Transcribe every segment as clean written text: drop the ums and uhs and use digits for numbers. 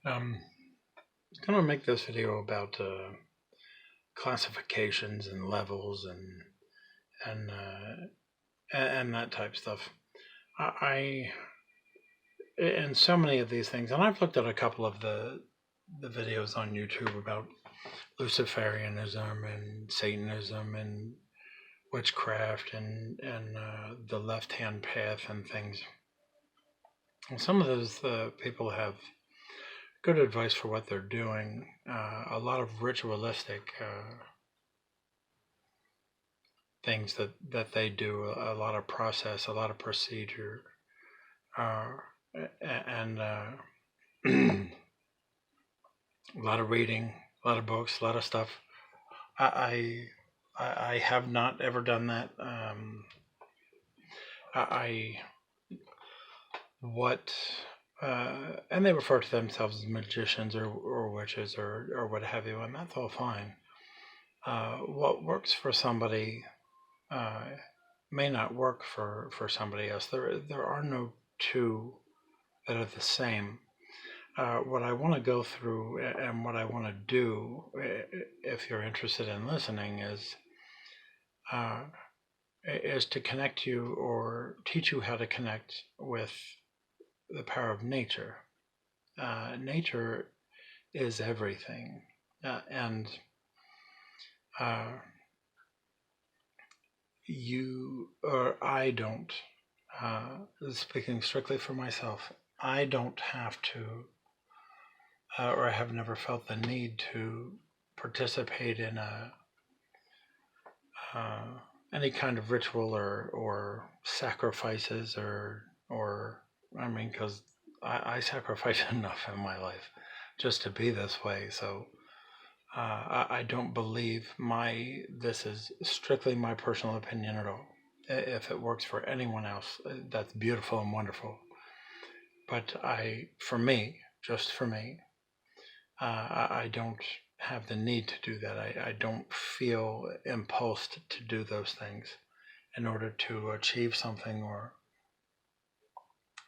I'm going to make this video about classifications and levels and and that type stuff. I in so many of these things, and I've looked at a couple of the videos on YouTube about Luciferianism and Satanism and witchcraft and the left hand path and things. And some of those people have good advice for what they're doing. A lot of ritualistic things that they do, a lot of process, a lot of procedure, uh, and a lot of reading, a lot of books, a lot of stuff. I I have not ever done that. I what and they refer to themselves as magicians or witches or what have you, and that's all fine. What works for somebody uh, may not work for somebody else. There are no two that are the same. What I want to go through and what I want to do, if you're interested in listening, uh, is to connect you or teach you how to connect with the power of nature. Nature is everything, and uh, you or I don't. Speaking strictly for myself, I don't have to, or I have never felt the need to participate in uh, any kind of ritual or sacrifices or I mean, because I sacrifice enough in my life just to be this way. So I don't believe this is strictly my personal opinion at all. If it works for anyone else, that's beautiful and wonderful. But for me, just for me, I don't have the need to do that. I don't feel impulsed to do those things in order to achieve something or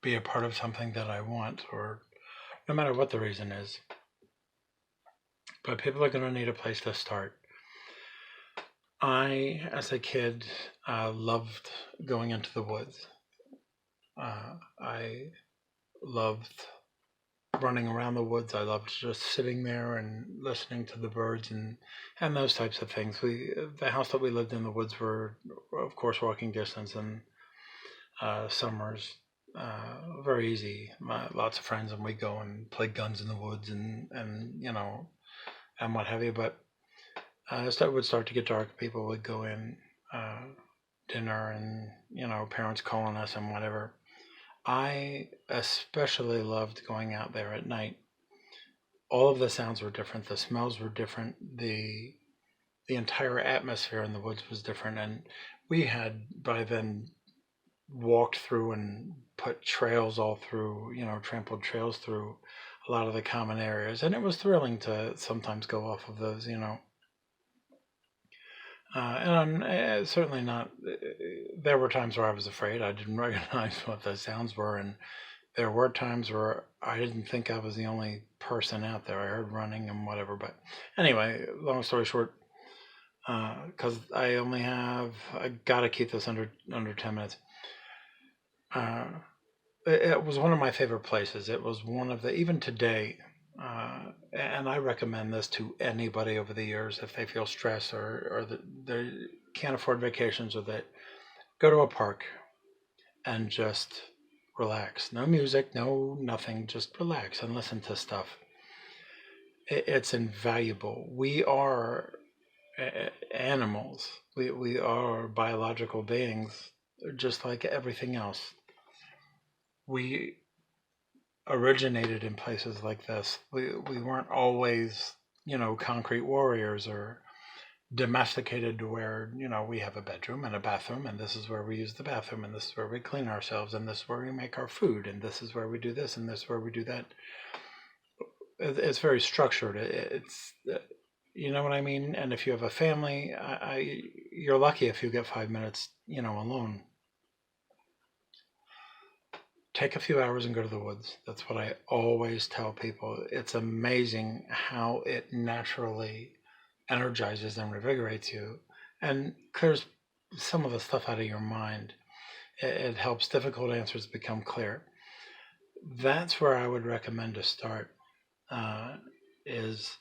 be a part of something that I want, or no matter what the reason is. But people are going to need a place to start. I, as a kid, loved going into the woods. I loved running around the woods. I loved just sitting there and listening to the birds and those types of things. The house that we lived in, the woods were, of course, walking distance, and summers very easy. Lots of friends, and we go and play guns in the woods and and what have you. But as it would start to get dark, people would go in, uh, dinner, and parents calling us and whatever. I especially loved going out there at night. All of the sounds were different, the smells were different, the entire atmosphere in the woods was different, and we had by then walked through and put trails all through, trampled trails through a lot of the common areas, and it was thrilling to sometimes go off of those, and I'm certainly not. There were times where I was afraid. I didn't recognize what the sounds were, and there were times where I didn't think I was the only person out there. I heard running and whatever. But anyway, long story short, because I gotta keep this under 10 minutes. Uh, it was one of my favorite places. It was one of the even today. And I recommend this to anybody over the years if they feel stressed or that they can't afford vacations, or that go to a park and just relax. No music, no nothing. Just relax and listen to stuff. It's invaluable. We are animals. We are biological beings, just like everything else. We originated in places like this. We weren't always, concrete warriors or domesticated to where, we have a bedroom and a bathroom, and this is where we use the bathroom, and this is where we clean ourselves, and this is where we make our food, and this is where we do this, and this is where we do that. It's very structured. It's you know what I mean. And if you have a family, you're lucky if you get 5 minutes, alone. take a few hours and go to the woods. That's what I always tell people. It's amazing how it naturally energizes and revigorates you and clears some of the stuff out of your mind. It helps difficult answers become clear. That's where I would recommend to start, is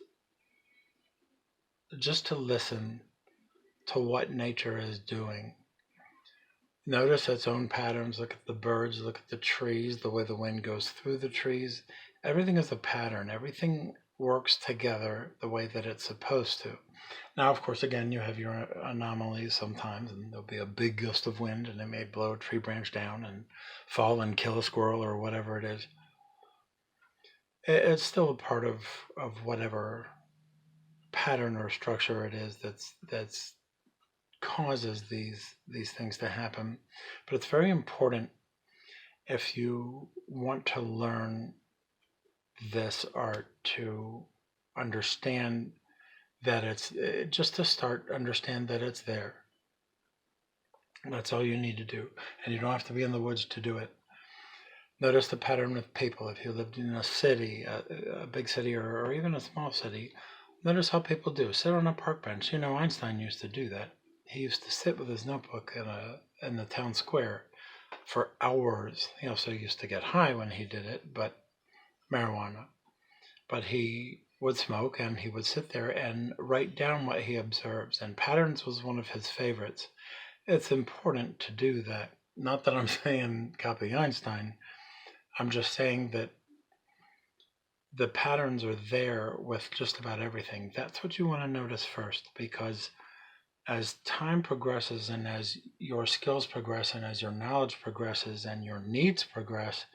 just to listen to what nature is doing. Notice its own patterns. Look at the birds, look at the trees, the way the wind goes through the trees. Everything is a pattern. Everything works together the way that it's supposed to. Now, of course, again, you have your anomalies sometimes, and there'll be a big gust of wind, and it may blow a tree branch down and fall and kill a squirrel or whatever it is. It's still a part of whatever pattern or structure it is that's causes these things to happen. But it's very important, if you want to learn this art, to understand that it's just to start understand that it's there. That's all you need to do, and you don't have to be in the woods to do it. Notice the pattern with people. If you lived in a city, a big city, or even a small city, notice how people do. Sit on a park bench. You know, Einstein used to do that. He used to sit with his notebook in the town square for hours. He also used to get high when he did it, but marijuana. But he would smoke, and he would sit there and write down what he observes. And patterns was one of his favorites. It's important to do that. Not that I'm saying copy Einstein. I'm just saying that the patterns are there with just about everything. That's what you want to notice first, because as time progresses and as your skills progress and as your knowledge progresses and your needs progress,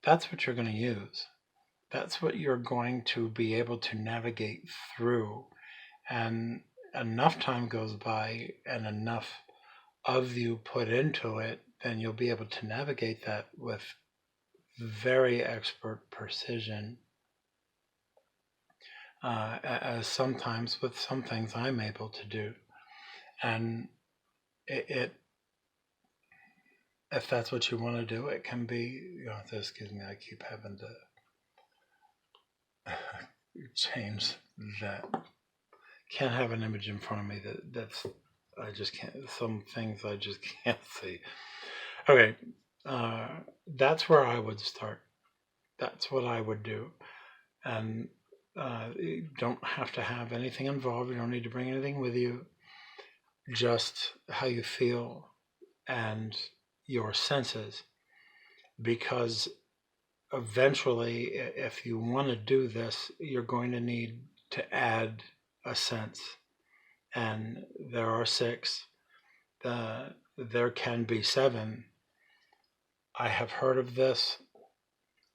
that's what you're going to use. That's what you're going to be able to navigate through. And enough time goes by and enough of you put into it, then you'll be able to navigate that with very expert precision. As sometimes with some things I'm able to do. And it if that's what you want to do, it can be, excuse me, I keep having to change that. Can't have an image in front of me that's I just can't, some things I just can't see. Okay, that's where I would start. That's what I would do. And you don't have to have anything involved. You don't need to bring anything with you. Just how you feel and your senses. Because eventually, if you want to do this, you're going to need to add a sense. And there are 6. There can be 7. I have heard of this.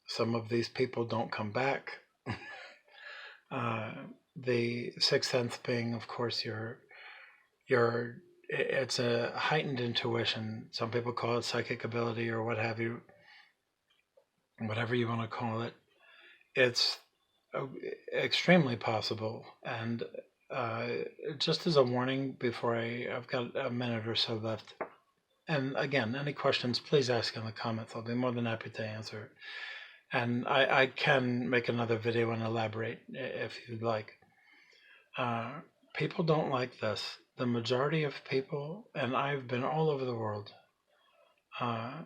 Some of these people don't come back. The 6th sense being, of course, it's a heightened intuition. Some people call it psychic ability or what have you, whatever you want to call it. It's extremely possible. And just as a warning, before I've got a minute or so left. And again, any questions, please ask in the comments. I'll be more than happy to answer. And I can make another video and elaborate if you'd like. People don't like this. The majority of people, and I've been all over the world, some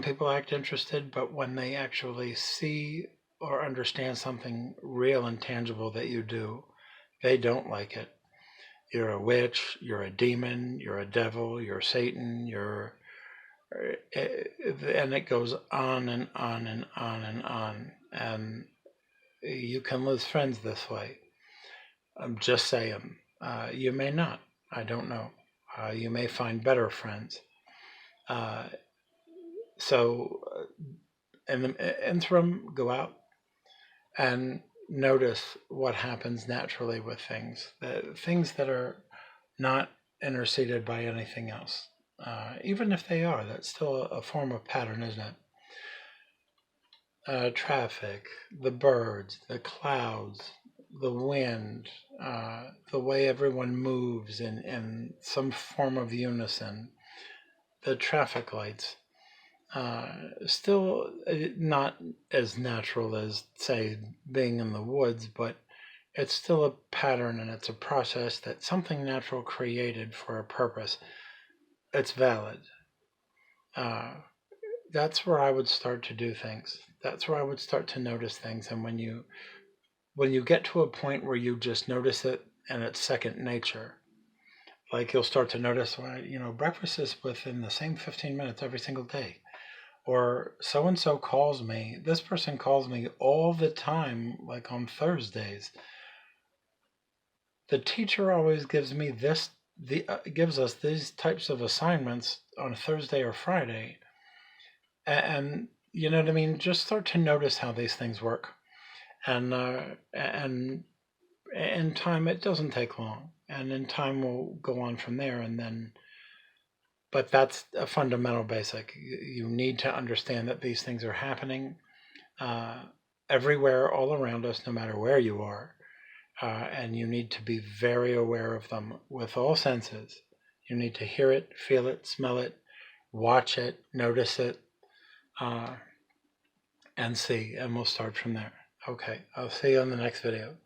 people act interested, but when they actually see or understand something real and tangible that you do, they don't like it. You're a witch, you're a demon, you're a devil, you're Satan, and it goes on and on and on and on. And you can lose friends this way. I'm just saying. You may not. I don't know. You may find better friends. So in the interim, go out and notice what happens naturally with things. Things that are not interceded by anything else. Even if they are, that's still a form of pattern, isn't it? Traffic, the birds, the clouds, the wind, the way everyone moves in some form of unison, the traffic lights. Still not as natural as, say, being in the woods, but it's still a pattern and it's a process that something natural created for a purpose. It's valid. Uh, that's where I would start to do things. That's where I would start to notice things. And when you get to a point where you just notice it and it's second nature, like you'll start to notice when breakfast is within the same 15 minutes every single day, or so and so calls me. This person calls me all the time, like on Thursdays. The teacher always gives me gives us these types of assignments on a Thursday or Friday, and you know what I mean. Just start to notice how these things work, and in time it doesn't take long, and in time we'll go on from there, and then. But that's a fundamental basic. You need to understand that these things are happening uh, everywhere, all around us, no matter where you are. And you need to be very aware of them with all senses. You need to hear it, feel it, smell it, watch it, notice it, uh, and see. And we'll start from there. Okay, I'll see you on the next video.